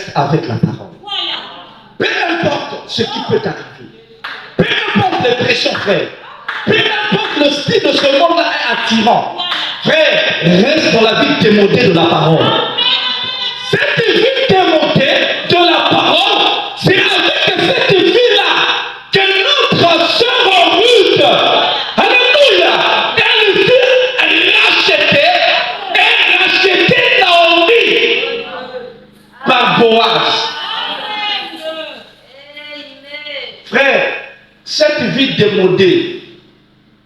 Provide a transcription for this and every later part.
Reste avec la parole. Peu importe ce qui peut t'arriver. Peu importe les pressions, frère. Peu importe le style de ce monde-là est attirant. Frère, reste dans la vie démodée de la parole. Cette vie démodée de la parole, c'est avec cette vie-là que notre sœur Ruth, alléluia, elle rachetait Naomi par Boaz. Frère, cette vie démodée,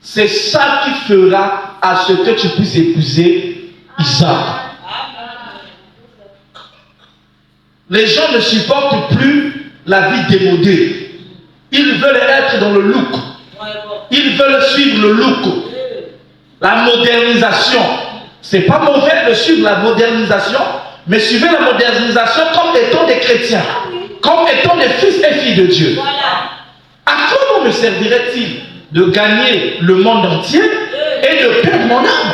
c'est ça qui fera à ce que tu puisses épouser Isaac. Les gens ne supportent plus la vie démodée. Ils veulent être dans le look. Ils veulent suivre le look. La modernisation. C'est pas mauvais de suivre la modernisation, mais suivez la modernisation comme étant des chrétiens, comme étant des fils et filles de Dieu. À quoi me servirait-il de gagner le monde entier et de perdre mon âme?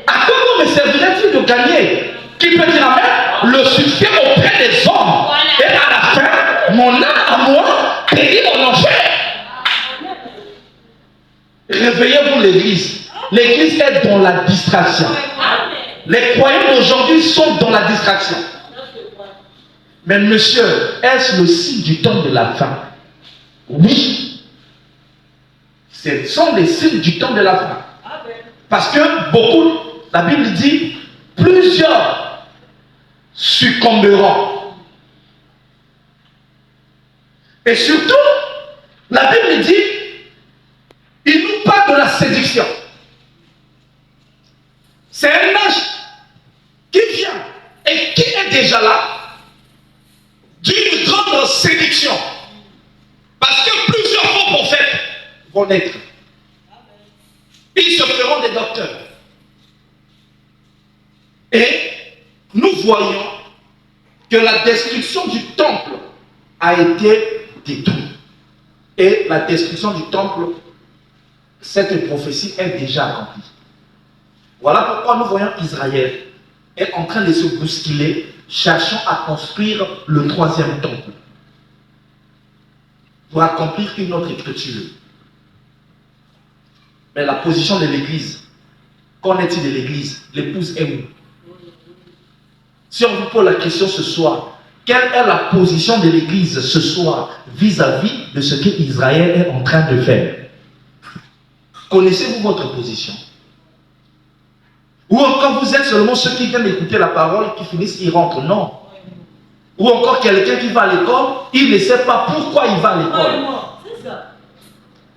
À quoi me servirait-il de gagner, qui peut dire amen, le succès auprès des hommes et à la fin, mon âme à moi payer mon enfer? Réveillez-vous l'église. L'église est dans la distraction. Les croyants d'aujourd'hui sont dans la distraction. Mais monsieur, est-ce le signe du temps de la fin? Oui. Ce sont les signes du temps de la fin. Parce que beaucoup, la Bible dit, plusieurs succomberont. Et surtout, la Bible dit, il nous parle de la séduction. C'est un âge qui vient et qui est déjà là d'une grande séduction. Parce que plusieurs faux prophètes vont naître. Ils se feront des docteurs. Et nous voyons que la destruction du temple a été détruite. Et la destruction du temple, cette prophétie est déjà accomplie. Voilà pourquoi nous voyons Israël est en train de se bousculer, cherchant à construire le troisième temple. Pour accomplir une autre écriture. Mais la position de l'église, qu'en est-il de l'église? L'épouse est où? Si on vous pose la question ce soir, quelle est la position de l'église ce soir vis-à-vis de ce qu'Israël est en train de faire? Connaissez-vous votre position? Ou encore vous êtes seulement ceux qui viennent écouter la parole, qui finissent, ils rentrent? Non. Ou encore quelqu'un qui va à l'école, il ne sait pas pourquoi il va à l'école.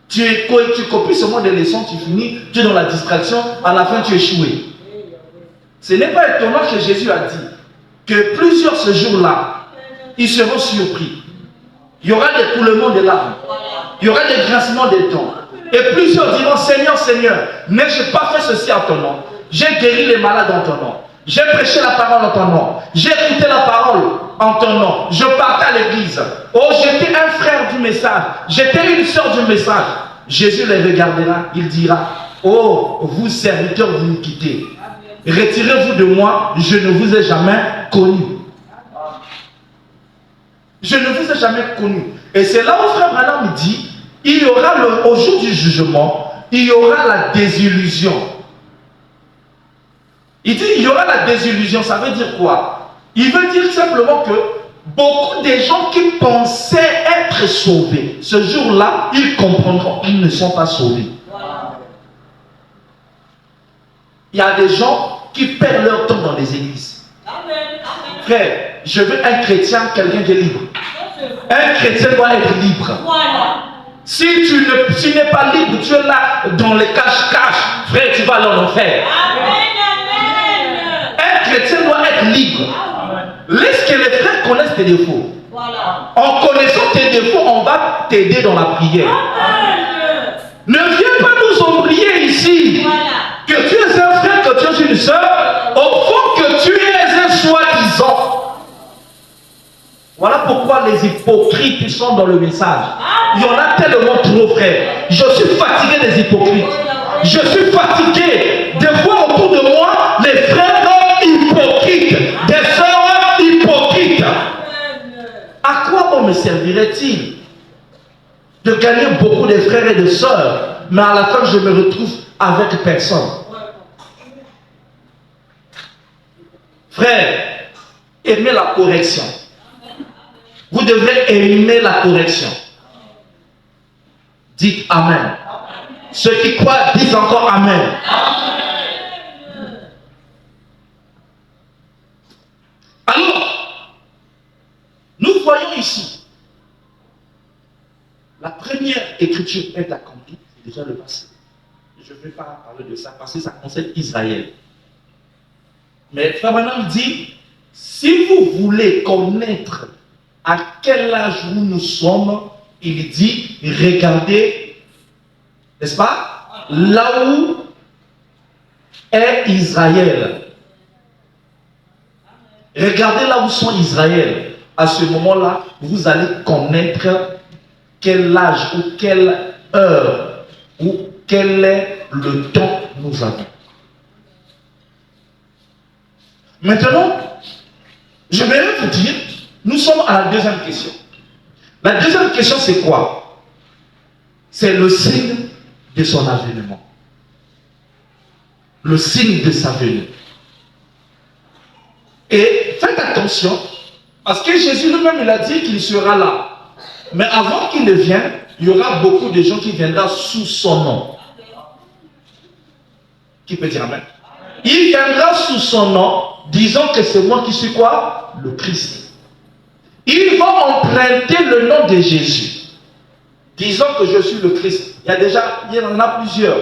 Tu copies seulement des leçons, tu finis, tu es dans la distraction, à la fin tu échoues. Ce n'est pas étonnant que Jésus a dit que plusieurs ce jour-là, ils seront surpris. Il y aura des coulements de larmes, il y aura des grincements des dents. Et plusieurs diront, Seigneur, Seigneur, n'ai-je pas fait ceci en ton nom? J'ai guéri les malades en ton nom. J'ai prêché la parole en ton nom. J'ai écouté la parole en ton nom. Je partais à l'église. Oh, j'étais un frère du message. J'étais une sœur du message. Jésus les regardera. Il dira, oh, vous serviteurs, vous me quittez. Retirez-vous de moi. Je ne vous ai jamais connu. Je ne vous ai jamais connu. Et c'est là où frère Branham dit, il y aura au jour du jugement, il y aura la désillusion. Il dit, il y aura la désillusion. Ça veut dire quoi? Il veut dire simplement que beaucoup de gens qui pensaient être sauvés, ce jour-là, ils comprendront qu'ils ne sont pas sauvés. Il y a des gens qui perdent leur temps dans les églises. Frère, je veux un chrétien, quelqu'un qui est libre. Un chrétien doit être libre. Si tu n'es pas libre, tu es là dans les cache-cache, frère, tu vas aller en enfer. Un chrétien doit être libre. Laisse que les frères connaissent tes défauts. En connaissant tes défauts, on va t'aider dans la prière. Ne viens pas nous oublier ici que tu es un frère, que tu es une soeur, au fond que tu es un soi-disant. Voilà pourquoi les hypocrites sont dans le message. Il y en a tellement trop, frère. Je suis fatigué des hypocrites. Je suis fatigué de voir autour de moi les frères hypocrites, des sœurs hypocrites. À quoi bon me servirait-il de gagner beaucoup de frères et de sœurs, mais à la fin je me retrouve avec personne? Frère, aimez la correction. Vous devrez aimer la correction. Dites Amen. Ceux qui croient disent encore Amen. Alors, nous voyons ici, la première écriture est accomplie, c'est déjà le passé. Je ne vais pas parler de ça parce que ça concerne Israël. Mais Frère Branham dit, si vous voulez connaître à quel âge nous sommes, il dit, regardez, n'est-ce pas, là où est Israël. Regardez là où sont Israël. À ce moment-là, vous allez connaître quel âge ou quelle heure ou quel est le temps que nous avons. Maintenant, je vais vous dire, nous sommes à la deuxième question. La deuxième question, c'est quoi? C'est le signe de son avènement. Le signe de sa venue. Et faites attention, parce que Jésus lui-même, il a dit qu'il sera là. Mais avant qu'il ne vienne, il y aura beaucoup de gens qui viendront sous son nom. Qui peut dire Amen? Il viendra sous son nom, disant que c'est moi qui suis quoi? Le Christ. Ils vont emprunter le nom de Jésus, disant que je suis le Christ. Il y en a plusieurs.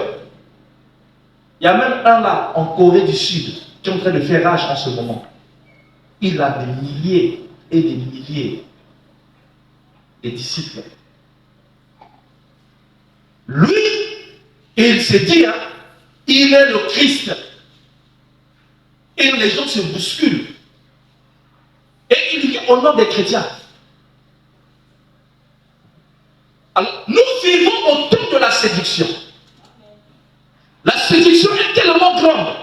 Il y a même un là, en Corée du Sud, qui est en train de faire rage en ce moment. Il a des milliers et des milliers de disciples. Lui, il s'est dit, hein, il est le Christ. Et les gens se bousculent. Et il dit au nom des chrétiens. Alors, nous vivons au temps de la séduction. La séduction est tellement grande.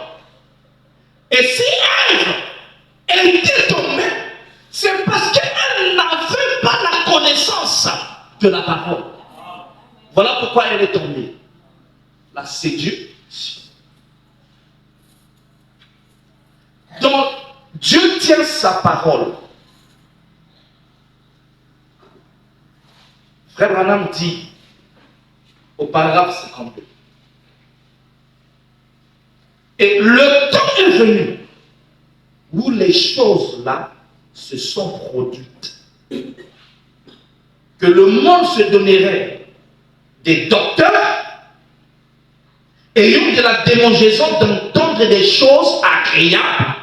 Et si elle était tombée, c'est parce qu'elle n'avait pas la connaissance de la parole. Voilà pourquoi elle est tombée. La séduction. Donc, Dieu tient sa parole. Frère Branham dit au paragraphe 52. Et le temps est venu où les choses là se sont produites. Que le monde se donnerait des docteurs ayant de la démangeaison d'entendre des choses agréables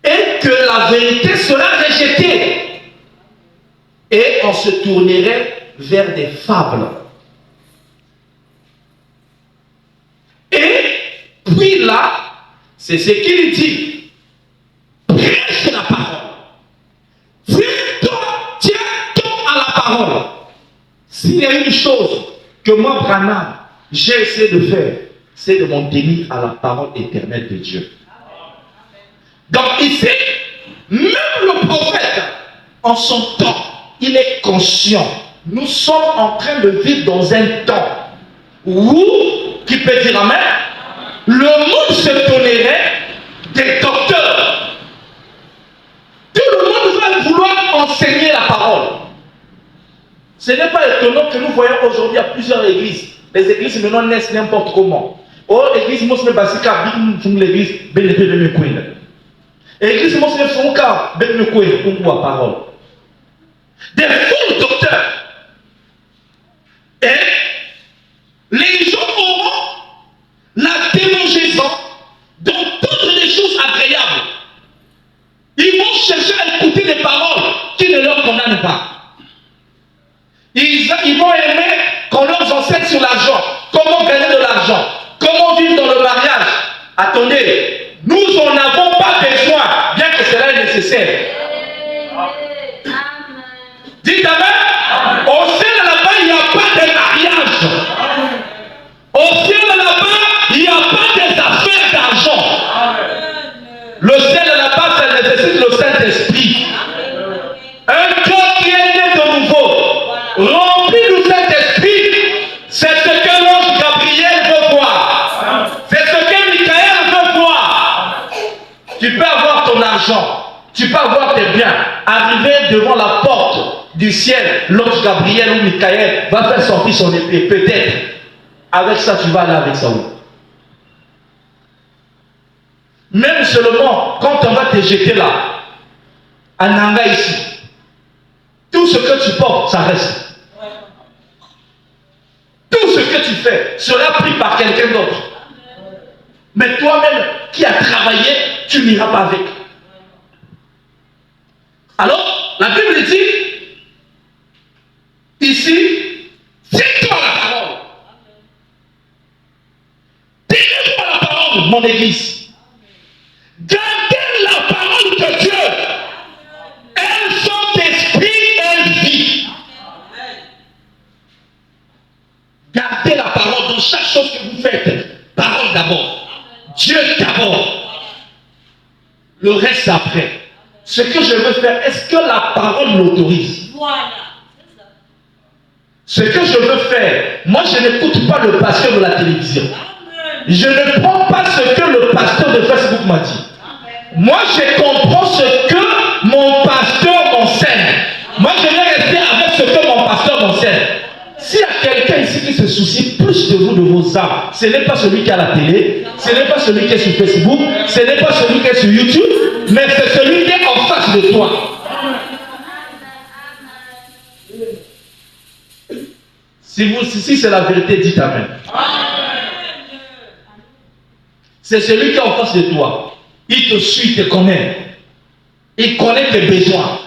et que la vérité sera rejetée et on se tournerait vers des fables. Et puis là, c'est ce qu'il dit. Prêche la parole. Tiens-toi à la parole. S'il y a une chose que moi, Branham, j'ai essayé de faire, c'est de m'en tenir à la parole éternelle de Dieu. Donc ici, même le prophète, en son temps, il est conscient. Nous sommes en train de vivre dans un temps où, qui peut dire Amen, le monde se donnerait des docteurs. Tout le monde va vouloir enseigner la parole. Ce n'est pas étonnant que nous voyons aujourd'hui à plusieurs églises. Les églises maintenant naissent n'importe comment. Oh, l'église Mosme Basika, l'église Bénédé. L'église Mosme Fonka, Bénédé, pour la parole. Des faux docteurs. Et les gens auront la démangeaison d'entendre des choses agréables. Ils vont chercher à écouter des paroles qui ne leur condamnent pas. Ils vont aimer qu'on leur enseigne sur l'argent, comment gagner de l'argent, comment vivre dans le mariage. Attendez, nous n'en avons pas besoin, bien que cela est nécessaire. Dites Amen. Au ciel là-bas, il n'y a pas de mariage. Au ciel là-bas, il n'y a pas des affaires d'argent. Le ciel là-bas, ça nécessite le Saint-Esprit. Remplis-nous cet esprit. C'est ce que l'ange Gabriel veut voir. C'est ce que Michael veut voir. Tu peux avoir ton argent, tu peux avoir tes biens, arriver devant la porte du ciel, l'ange Gabriel ou Michael va faire sortir son épée, peut-être. Avec ça, tu vas aller avec Saoul. Même seulement quand on va te jeter là, à Nanga ici, tout ce que tu portes, ça reste. Tout ce que tu fais sera pris par quelqu'un d'autre. Mais toi-même qui as travaillé, tu n'iras pas avec. Alors, la Bible dit, ici, tiens-toi la parole. Tirez-moi la parole, mon église. Gardez la parole de Dieu. Elles sont esprit, elles vivent. Gardez la parole dans chaque chose que vous faites. Parole d'abord. Dieu d'abord. Le reste après. Ce que je veux faire, est-ce que la parole m'autorise? Voilà. Ce que je veux faire, moi je n'écoute pas le pasteur de la télévision. Je ne prends pas ce que le pasteur de Facebook m'a dit. Moi je comprends ce que mon pasteur m'enseigne. Moi je vais rester avec ce que mon pasteur m'enseigne. S'il y a quelqu'un ici qui se soucie plus de vous, de vos âmes, ce n'est pas celui qui est à la télé, ce n'est pas celui qui est sur Facebook, ce n'est pas celui qui est sur YouTube, mais c'est celui qui est en face de toi. Si c'est la vérité, dites Amen. C'est celui qui est en face de toi. Il te suit, il te connaît. Il connaît tes besoins.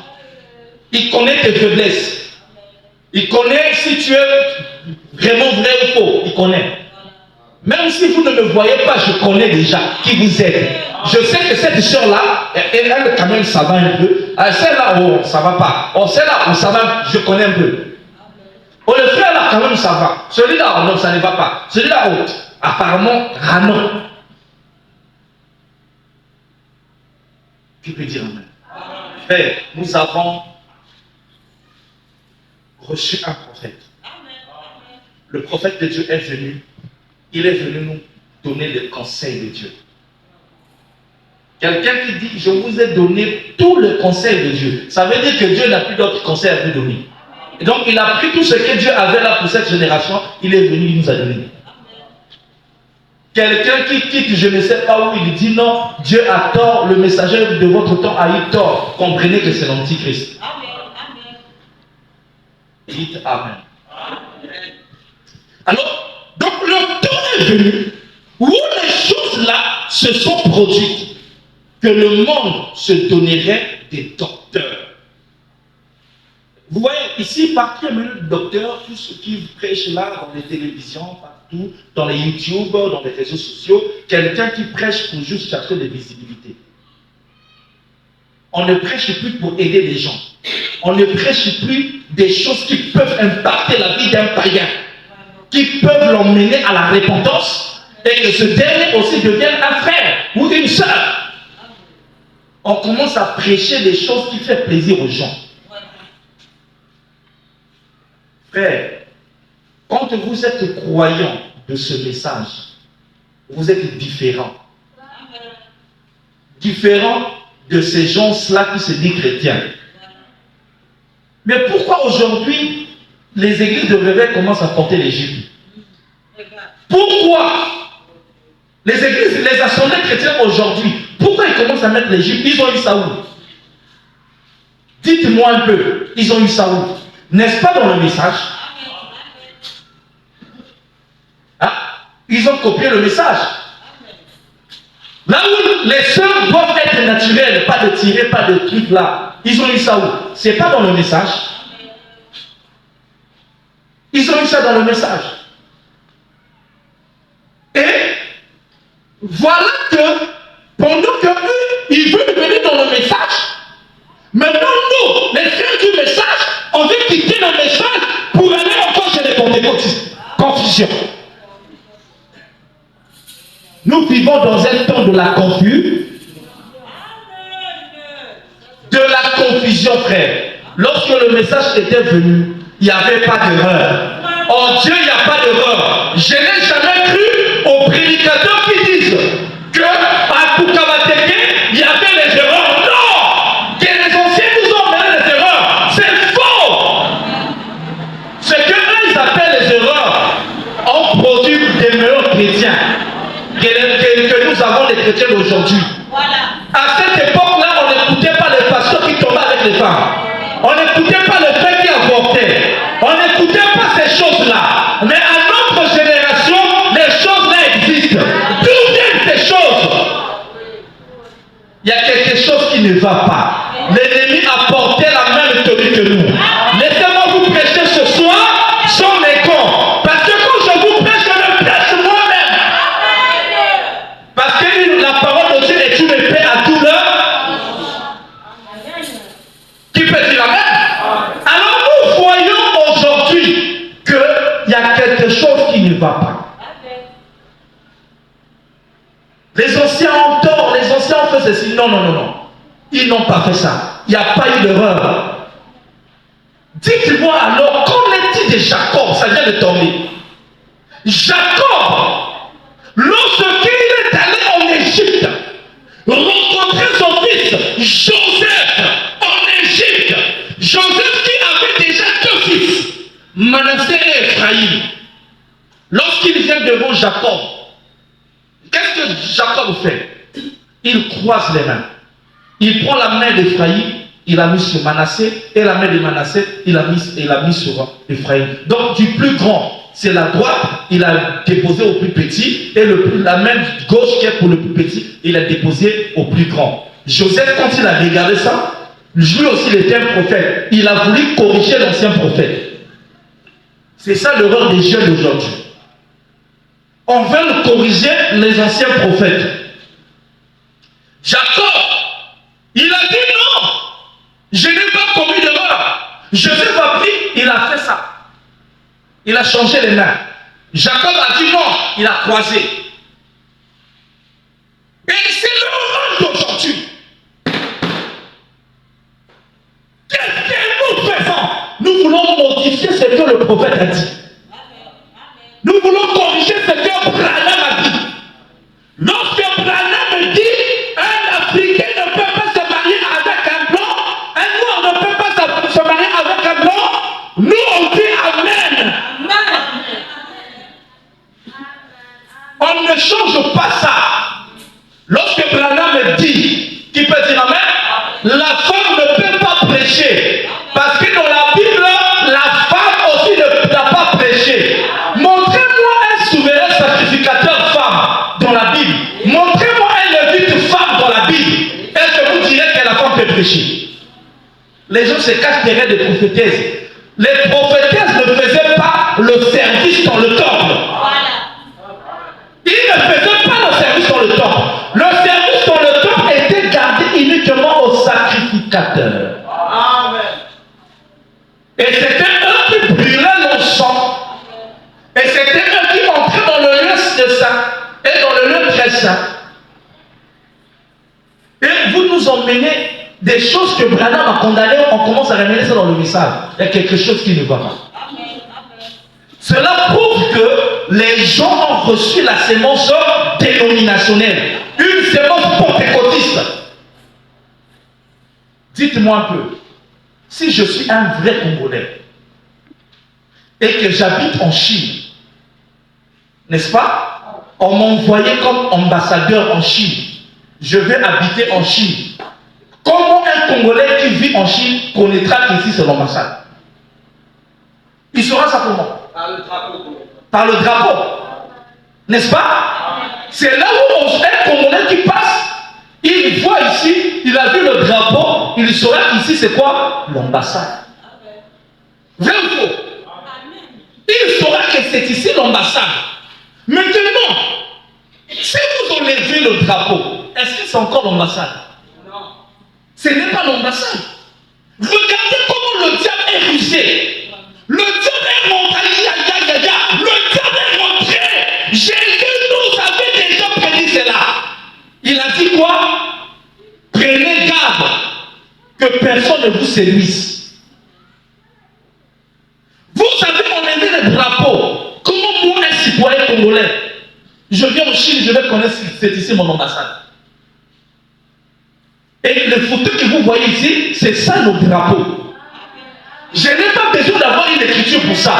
Il connaît tes faiblesses. Il connaît si tu es vraiment vrai ou faux. Il connaît. Même si vous ne me voyez pas, je connais déjà qui vous êtes. Je sais que cette soeur-là, elle quand même ça va un peu. Celle-là, oh, ça va pas. Oh, celle-là, oh, ça va, je connais un peu. Oh, le frère-là, quand même, ça va. Celui-là, oh, non, ça ne va pas. Celui-là, oh, apparemment, non. Qui peut dire Amen? Frère, nous avons reçu un prophète. Le prophète de Dieu est venu. Il est venu nous donner le conseil de Dieu. Quelqu'un qui dit, je vous ai donné tout le conseil de Dieu. Ça veut dire que Dieu n'a plus d'autres conseils à vous donner. Et donc il a pris tout ce que Dieu avait là pour cette génération. Il est venu, il nous a donné. Quelqu'un qui quitte, je ne sais pas où, il dit non, Dieu a tort, le messager de votre temps a eu tort. Comprenez que c'est l'Antichrist. Dites Amen. Alors, donc le temps est venu où les choses là se sont produites, que le monde se donnerait des docteurs. Vous voyez, ici, partout, il y a le docteur, tous ceux qui prêchent là, dans les télévisions, partout, dans les YouTube, dans les réseaux sociaux, quelqu'un qui prêche pour juste chercher des visibilités. On ne prêche plus pour aider les gens. On ne prêche plus des choses qui peuvent impacter la vie d'un païen, qui peuvent l'emmener à la repentance, et que ce dernier aussi devienne un frère ou une sœur. On commence à prêcher des choses qui font plaisir aux gens. Frère, quand vous êtes croyant de ce message, vous êtes différent. Différent de ces gens-là qui se disent chrétiens. Mais pourquoi aujourd'hui les églises de réveil commencent à porter les jupes? Pourquoi les églises, les assemblées chrétiennes aujourd'hui, pourquoi ils commencent à mettre les jupes? Ils ont eu ça où? Dites-moi un peu, ils ont eu ça où? N'est-ce pas dans le message? Hein? Ils ont copié le message. Là où les sœurs doivent être naturelles, pas de tirer, pas de trucs là. Ils ont eu ça où? C'est pas dans le message. Ils ont eu ça dans le message. Et voilà que pendant que eux, ils veulent venir dans le message, maintenant nous, les frères du message, on veut quitter le message pour aller encore chez les pentecôtistes. Confusion. Nous vivons dans un temps de la confusion. De la confusion, frère. Lorsque le message était venu, il n'y avait pas d'erreur. En Dieu, il n'y a pas d'erreur. Je n'ai jamais cru aux prédicateurs qui disent que à Pukamateke, il y avait des erreurs. Non! Que les anciens nous ont donné des erreurs. C'est faux! Ce que eux, ils appellent les erreurs ont produit des meilleurs chrétiens que nous avons les chrétiens d'aujourd'hui. À cette époque-là, on n'écoutait pas les pasteurs qui tombaient avec les femmes. On n'écoutait pas les frères qui avortaient. On n'écoutait pas ces choses-là. Mais à notre génération, les choses-là existent. D'où viennent ces choses? Il y a quelque chose qui ne va pas. L'ennemi a porté la même tenue que nous. Laissez-moi vous prêcher ce soir sans mes cons. Parce que quand je vous prêche, je me prêche moi-même. Parce que la parole de Dieu est une épée à douleur. Qui peut dire la même? Alors nous voyons aujourd'hui qu'il y a quelque chose qui ne va pas. Les anciens ont tort, les anciens ont fait ceci. Non, non, non, non. Ils n'ont pas fait ça. Il n'y a pas eu d'erreur. Dites-moi alors, qu'en est-il de Jacob? Ça vient de tomber. Jacob, lorsqu'il est allé en Égypte, rencontrer son fils Joseph en Égypte, Joseph qui avait déjà deux fils, Manassé et Ephraïm. Lorsqu'il vient devant Jacob, qu'est-ce que Jacob fait? Il croise les mains. Il prend la main d'Ephraïm, il a mis sur Manassé, et la main de Manassé, il a mis sur Ephraïm. Donc du plus grand, c'est la droite, il a déposé au plus petit, et la main gauche qui est pour le plus petit, il a déposé au plus grand. Joseph, quand il a regardé ça, lui aussi il était un prophète. Il a voulu corriger l'ancien prophète. C'est ça l'erreur des jeunes d'aujourd'hui. On veut corriger les anciens prophètes. Jacob, il a dit non, je n'ai pas commis d'erreur. Joseph a pris, il a fait ça. Il a changé les mains. Jacob a dit non, il a croisé. Et c'est l'erreur d'aujourd'hui. Qu'est-ce que nous faisons? Nous voulons modifier ce que le prophète a dit. Nous voulons corriger ce que Branham a dit. Lorsque Branham dit un Africain ne peut pas se marier avec un blanc, un noir ne peut pas se marier avec un blanc, nous on dit Amen. On ne change pas ça. Lorsque Branham dit, qui peut dire Amen, la femme ne peut pas prêcher. Parce que dans la Bible, la femme aussi n'a pas prêché. Montrez-moi un souverain sacrificateur femme dans la Bible. Montrez-moi un levite femme dans la Bible. Est-ce que vous direz que la femme peut prêcher? Les gens se cachent derrière des prophétesses. Les prophétesses ne faisaient pas le service dans le temple. Ils ne faisaient pas le service dans le temple. Le service dans le temple était gardé uniquement aux sacrificateurs. Amen. Et c'était eux qui brûlaient l'encens. Et c'était eux qui entraient dans le lieu de saint et dans le lieu très saint. Et vous nous emmenez des choses que Branham a condamnées, on commence à ramener ça dans le message. Il y a quelque chose qui ne va pas. Cela prouve que les gens ont reçu la sémence dénominationnelle, une sémence pentecôtiste. Dites-moi un peu, si je suis un vrai Congolais et que j'habite en Chine, n'est-ce pas? On m'a envoyé comme ambassadeur en Chine. Je vais habiter en Chine. Comment un Congolais qui vit en Chine connaîtra qu'ici c'est l'ambassade? Il saura ça comment? Par le drapeau. Par le drapeau. N'est-ce pas? C'est là où un Congolais qui passe, il voit ici, il a vu le drapeau, il saura qu'ici c'est quoi? L'ambassade. Vrai ou faux? Il saura que c'est ici l'ambassade. Maintenant, si vous enlevez le drapeau, est-ce que c'est encore l'ambassade? Non. Ce n'est pas l'ambassade. Regardez comment le diable est rusé. Le diable est rentré. Le diable est rentré. Jésus nous avait déjà prédit cela. Il a dit quoi? Prenez garde que personne ne vous séduise. Je viens au Chine, je vais connaître c'est ici mon ambassade. Et le photo que vous voyez ici, c'est ça nos drapeaux. Je n'ai pas besoin d'avoir une écriture pour ça.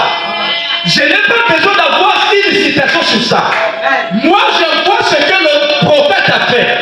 Je n'ai pas besoin d'avoir une citation sur ça. Moi, je vois ce que le prophète a fait.